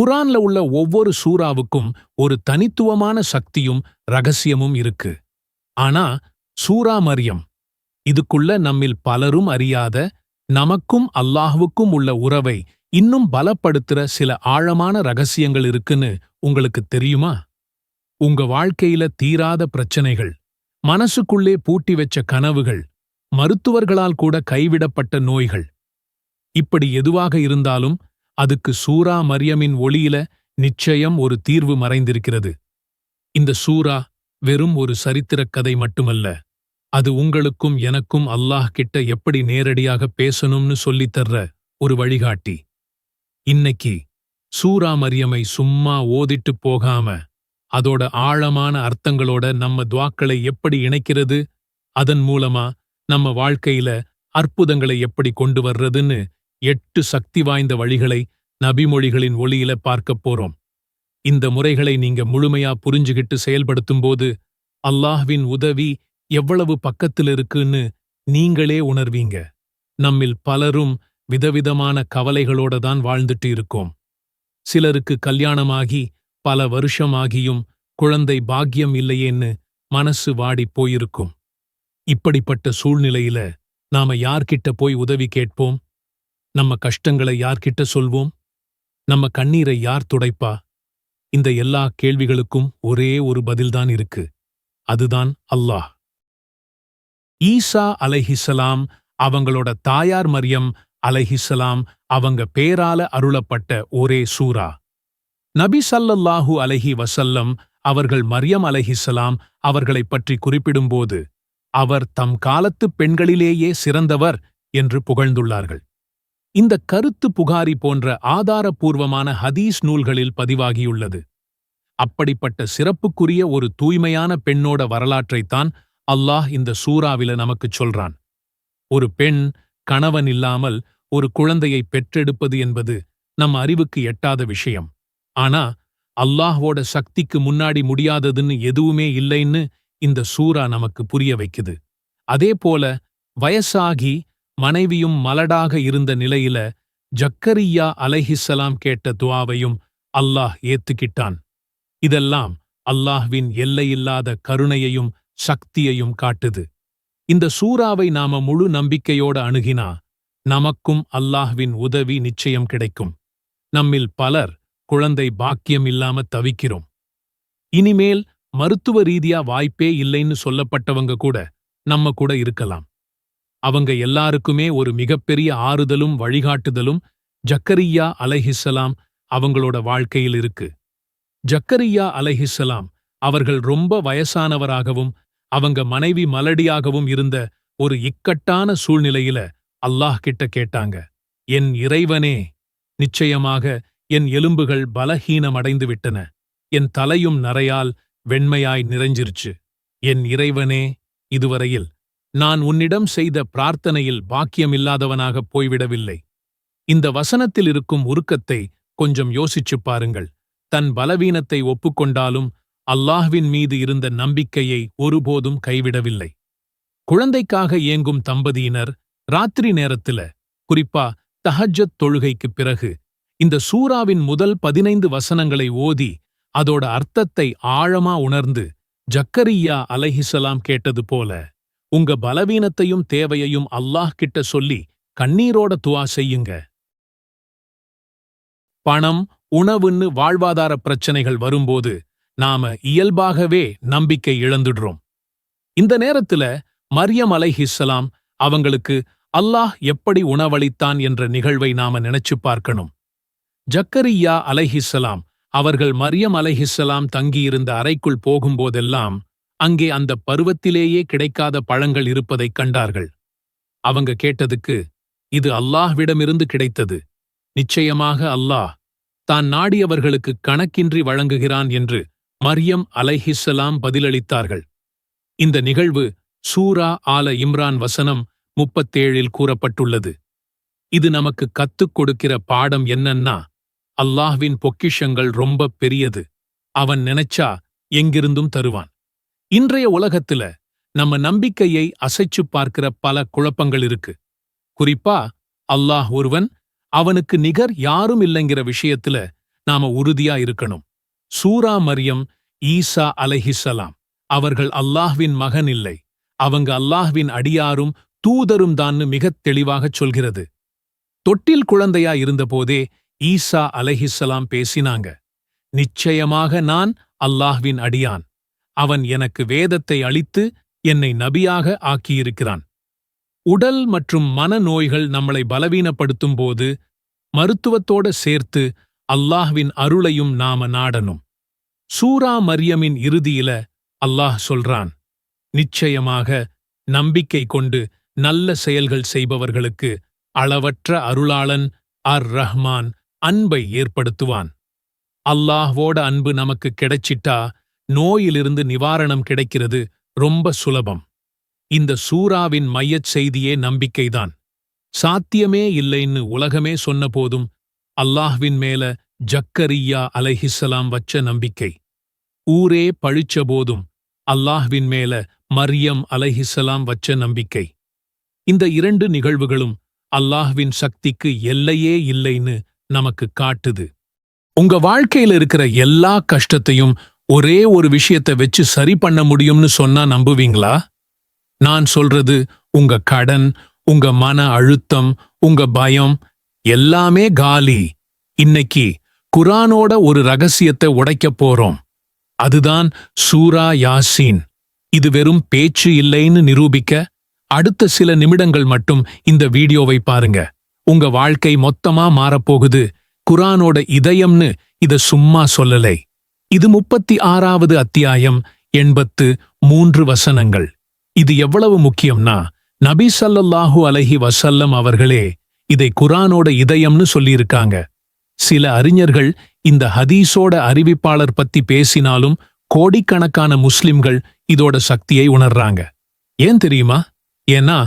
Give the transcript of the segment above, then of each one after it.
குர்ஆன்ல உள்ள ஒவ்வொரு சூறாவுக்கும் ஒரு தனித்துவமான சக்தியும் ரகசியமும் இருக்கு. ஆனா சூரா மரியம், இதுக்குள்ள நம்மில் பலரும் அறியாத, நமக்கும் அல்லாஹ்வுக்கும் உள்ள உறவை இன்னும் பலப்படுத்துற சில ஆழமான ரகசியங்கள் இருக்குன்னு உங்களுக்கு தெரியுமா? உங்க வாழ்க்கையில தீராத பிரச்சனைகள், மனசுக்குள்ளே பூட்டி வச்ச கனவுகள், மருத்துவர்களால் கூட கைவிடப்பட்ட நோய்கள், இப்படி எதுவாக இருந்தாலும் அதுக்கு சூரா மரியமின் ஒளியில நிச்சயம் ஒரு தீர்வு மறைந்திருக்கிறது. இந்த சூரா வெறும் ஒரு சரித்திரக் கதை மட்டுமல்ல, அது உங்களுக்கும் எனக்கும் அல்லாஹ் கிட்ட எப்படி நேரடியாக பேசணும்னு சொல்லித்தர்ற ஒரு வழிகாட்டி. இன்னைக்கு சூரா மரியமை சும்மா ஓதிட்டு போகாம, அதோட ஆழமான அர்த்தங்களோட நம்ம துவாக்களை எப்படி இணைக்கிறது, அதன் மூலமா நம்ம வாழ்க்கையில அற்புதங்களை எப்படி கொண்டு வர்றதுன்னு 8 சக்தி வாய்ந்த வழிகளை நபிமொழிகளின் ஒளியில பார்க்கப் போறோம். இந்த முறைகளை நீங்க முழுமையா புரிஞ்சுகிட்டு செயல்படுத்தும்போது அல்லாஹ்வின் உதவி எவ்வளவு பக்கத்தில் இருக்குன்னு நீங்களே உணர்வீங்க. நம்மில் பலரும் விதவிதமான கவலைகளோட தான் வாழ்ந்துட்டு இருக்கோம். சிலருக்கு கல்யாணமாகி பல வருஷமாகியும் குழந்தை பாக்கியம் இல்லையேன்னு மனசு வாடி போயிருக்கும். இப்படிப்பட்ட சூழ்நிலையில நாம யார்கிட்ட போய் உதவி கேட்போம்? நம்ம கஷ்டங்களை யார்கிட்ட சொல்வோம்? நம்ம கண்ணீரை யார் துடைப்பா? இந்த எல்லா கேள்விகளுக்கும் ஒரே ஒரு பதில்தான் இருக்கு. அதுதான் அல்லாஹ். ஈசா அலைஹிஸ்ஸலாம், அவங்களோட தாயார் மரியம் அலைஹிஸ்ஸலாம், அவங்க பேரால அருளப்பட்ட ஒரே சூரா. நபி ஸல்லல்லாஹு அலைஹி வஸல்லம் அவர்கள் மரியம் அலைஹிஸ்ஸலாம் அவர்களைப் பற்றி குறிப்பிடும்போது, அவர் தம் காலத்து பெண்களிலேயே சிறந்தவர் என்று புகழ்ந்துள்ளார்கள். இந்த கருத்து புகாரி போன்ற ஆதாரபூர்வமான ஹதீஸ் நூல்களில் பதிவாகியுள்ளது. அப்படிப்பட்ட சிறப்புக்குரிய ஒரு தூய்மையான பெண்ணோட வரலாற்றைத்தான் அல்லாஹ் இந்த சூறாவில நமக்குச் சொல்றான். ஒரு பெண் கணவன் இல்லாமல் ஒரு குழந்தையை பெற்றெடுப்பது என்பது நம் அறிவுக்கு எட்டாத விஷயம். ஆனா அல்லாஹ்வோட சக்திக்கு முன்னாடி முடியாததுன்னு எதுவுமே இல்லைன்னு இந்த சூரா நமக்கு புரிய வைக்குது. அதேபோல வயசாகி மனைவியும் மலடாக இருந்த நிலையில ஜக்கரியா அலைஹிஸ்ஸலாம் கேட்ட துஆவையும் அல்லாஹ் ஏத்துக்கிட்டான். இதெல்லாம் அல்லாஹ்வின் எல்லையில்லாத கருணையையும் சக்தியையும் காட்டுது. இந்த சூறாவை நாம முழு நம்பிக்கையோட அணுகினா நமக்கும் அல்லாஹ்வின் உதவி நிச்சயம் கிடைக்கும். நம்மில் பலர் குழந்தை பாக்கியம் இல்லாம தவிக்கிறோம். இனிமேல் மருத்துவ ரீதியா வாய்ப்பே இல்லைன்னு சொல்லப்பட்டவங்க கூட நம்ம கூட இருக்கலாம். அவங்க எல்லாருக்குமே ஒரு மிகப்பெரிய ஆறுதலும் வழிகாட்டுதலும் ஜக்கரியா அலைஹிஸ்ஸலாம் அவங்களோட வாழ்க்கையில் இருக்கு. ஜக்கரியா அலைஹிஸ்ஸலாம் அவர்கள் ரொம்ப வயசானவராகவும் அவங்க மனைவி மலடியாகவும் இருந்த ஒரு இக்கட்டான சூழ்நிலையில அல்லாஹ் கிட்ட கேட்டாங்க, என் இறைவனே, நிச்சயமாக என் எலும்புகள் பலஹீனமடைந்து விட்டன, என் தலையும் நரையால் வெண்மையாய் நிறைஞ்சிருச்சு. என் இறைவனே, இதுவரையில் நான் உன்னிடம் செய்த பிரார்த்தனையில் பாக்கியமில்லாதவனாகப் போய்விடவில்லை. இந்த வசனத்தில் இருக்கும் உருக்கத்தை கொஞ்சம் யோசிச்சுப் பாருங்கள். தன் பலவீனத்தை ஒப்புக்கொண்டாலும் அல்லாஹ்வின் மீது இருந்த நம்பிக்கையை ஒருபோதும் கைவிடவில்லை. குழந்தைக்காக ஏங்கும் தம்பதியினர் ராத்திரி நேரத்தில, குறிப்பா தஹஜ்ஜத் தொழுகைக்குப் பிறகு இந்த சூறாவின் முதல் 15 வசனங்களை ஓதி அதோட அர்த்தத்தை ஆழமா உணர்ந்து ஜக்கரியா அலைஹிஸ்ஸலாம் கேட்டது போல உங்க பலவீனத்தையும் தேவையையும் அல்லாஹ் கிட்ட சொல்லி கண்ணீரோட துஆ செய்யுங்க. பணம், உணவுன்னு வாழ்வாதார பிரச்சனைகள் வரும்போது நாம இயல்பாகவே நம்பிக்கை இழந்துடுறோம். இந்த நேரத்துல மரியம் அலைஹிஸ்ஸலாம் அவங்களுக்கு அல்லாஹ் எப்படி உணவளித்தான் என்ற நிகழ்வை நாம நினைச்சு பார்க்கணும். ஜக்கரியா அலைஹிஸ்ஸலாம் அவர்கள் மரியம் அலைஹிஸ்ஸலாம் தங்கியிருந்த அறைக்குள் போகும்போதெல்லாம் அங்கே அந்த பருவத்திலேயே கிடைக்காத பழங்கள் இருப்பதைக் கண்டார்கள். அவங்க கேட்டதுக்கு, இது அல்லாஹ்விடமிருந்து கிடைத்தது, நிச்சயமாக அல்லாஹ் தான் நாடியவர்களுக்கு கணக்கின்றி வழங்குகிறான் என்று மரியம் அலைஹிஸ்ஸலாம் பதிலளித்தார்கள். இந்த நிகழ்வு சூரா ஆல இம்ரான் வசனம் 37இல் கூறப்பட்டுள்ளது. இது நமக்கு கத்துக் கொடுக்கிற பாடம் என்னன்னா, அல்லாஹ்வின் பொக்கிஷங்கள் ரொம்ப பெரியது, அவன் நினைச்சா எங்கிருந்தும் தருவான். இன்றைய உலகத்துல நம்ம நம்பிக்கையை அசைச்சுப் பார்க்கிற பல குழப்பங்கள் இருக்கு. குறிப்பா அல்லாஹ் ஒருவன், அவனுக்கு நிகர் யாரும் இல்லைங்கிற விஷயத்துல நாம உறுதியா இருக்கணும். சூரா மரியம் ஈசா அலைஹிஸ்ஸலாம் அவர்கள் அல்லாஹ்வின் மகன் இல்லை, அவங்க அல்லாஹ்வின் அடியாரும் தூதரும் தான்னு மிகத் தெளிவாகச் சொல்கிறது. தொட்டில் குழந்தையா இருந்தபோதே ஈசா அலைஹிஸ்ஸலாம் பேசினாங்க. நிச்சயமாக நான் அல்லாஹ்வின் அடியான், அவன் எனக்கு வேதத்தை அளித்து என்னை நபியாக ஆக்கியிருக்கிறான். உடல் மற்றும் மனநோய்கள் நம்மளை பலவீனப்படுத்தும் போது மருத்துவத்தோட சேர்த்து அல்லாஹ்வின் அருளையும் நாம நாடணும். சூரா மரியமின் இறுதியில அல்லாஹ் சொல்றான், நிச்சயமாக நம்பிக்கை கொண்டு நல்ல செயல்கள் செய்பவர்களுக்கு அளவற்ற அருளாளன் ரஹ்மான் அன்பை ஏற்படுத்துவான். அல்லாஹ்வோட அன்பு நமக்கு கிடைச்சிட்டா நோயிலிருந்து நிவாரணம் கிடைக்கிறது ரொம்ப சுலபம். இந்த சூராவின் மையச் செய்தியே நம்பிக்கைதான். சாத்தியமே இல்லைன்னு உலகமே சொன்னபோதும் அல்லாஹ்வின் மேல ஜக்கரியா அலைஹிஸ்ஸலாம் வச்ச நம்பிக்கை. ஊரே பழிச்ச போதும் அல்லாஹ்வின் மேல மரியம் அலைஹிஸ்ஸலாம் வச்ச நம்பிக்கை. இந்த 2 நிகழ்வுகளும் அல்லாஹ்வின் சக்திக்கு எல்லையே இல்லைன்னு நமக்கு காட்டுது. உங்க வாழ்க்கையில இருக்கிற எல்லா கஷ்டத்தையும் ஒரே ஒரு விஷயத்தை வச்சு சரி பண்ண முடியும்னு சொன்னா நம்புவீங்களா? நான் சொல்றது, உங்க கடன், உங்க மன அழுத்தம், உங்க பயம் எல்லாமே காலி. இன்னைக்கு குர்ஆனோட ஒரு ரகசியத்தை உடைக்கப் போறோம். அதுதான் சூரா யாசீன். இது வெறும் பேச்சு இல்லைன்னு நிரூபிக்க அடுத்த சில நிமிடங்கள் மட்டும் இந்த வீடியோவை பாருங்க. உங்க வாழ்க்கை மொத்தமா மாறப்போகுது. குர்ஆனோட இதயம்னு இத சும்மா சொல்லலை. இது 36வது அத்தியாயம், 83 வசனங்கள். இது எவ்வளவு முக்கியம்னா, நபி ஸல்லல்லாஹு அலைஹி வஸல்லம் அவர்களே இதை குர்ஆனோட இதயம்னு சொல்லியிருக்காங்க. சில அறிஞர்கள் இந்த ஹதீஸோட அறிவிப்பாளர் பத்தி பேசினாலும் கோடிக்கணக்கான முஸ்லிம்கள் இதோட சக்தியை உணர்றாங்க. ஏன் தெரியுமா? ஏன்னா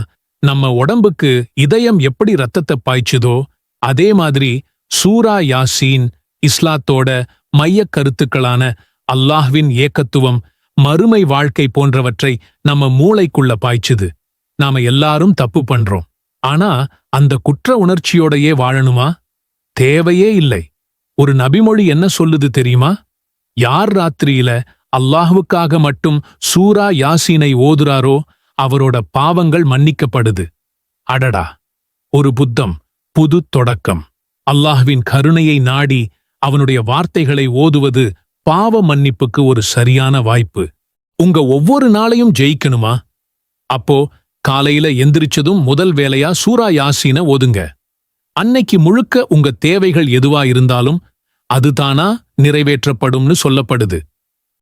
நம்ம உடம்புக்கு இதயம் எப்படி ரத்தத்தை பாய்ச்சுதோ அதே மாதிரி சூரா யாசீன் இஸ்லாத்தோட மையக் கருத்துக்களான அல்லாஹ்வின் ஏகத்துவம், மறுமை வாழ்க்கை போன்றவற்றை நம்ம மூளைக்குள்ள பாய்ச்சுது. நாம எல்லாரும் தப்பு பண்றோம். ஆனா அந்த குற்ற உணர்ச்சியோடையே வாழணுமா? தேவையே இல்லை. ஒரு நபிமொழி என்ன சொல்லுது தெரியுமா? யார் ராத்திரியில அல்லாஹ்வுக்காக மட்டும் சூரா யாசீனை ஓதுறாரோ அவரோட பாவங்கள் மன்னிக்கப்படுது. அடடா, ஒரு புது தொடக்கம். அல்லாஹ்வின் கருணையை நாடி அவனுடைய வார்த்தைகளை ஓதுவது பாவ மன்னிப்புக்கு ஒரு சரியான வாய்ப்பு. உங்க ஒவ்வொரு நாளையும் ஜெயிக்கணுமா? அப்போ காலையில எந்திரிச்சதும் முதல் வேலையா சூரா யாசீனை ஓதுங்க. அன்னைக்கு முழுக்க உங்க தேவைகள் எதுவா இருந்தாலும் அதுதானா நிறைவேற்றப்படும்னு சொல்லப்படுது.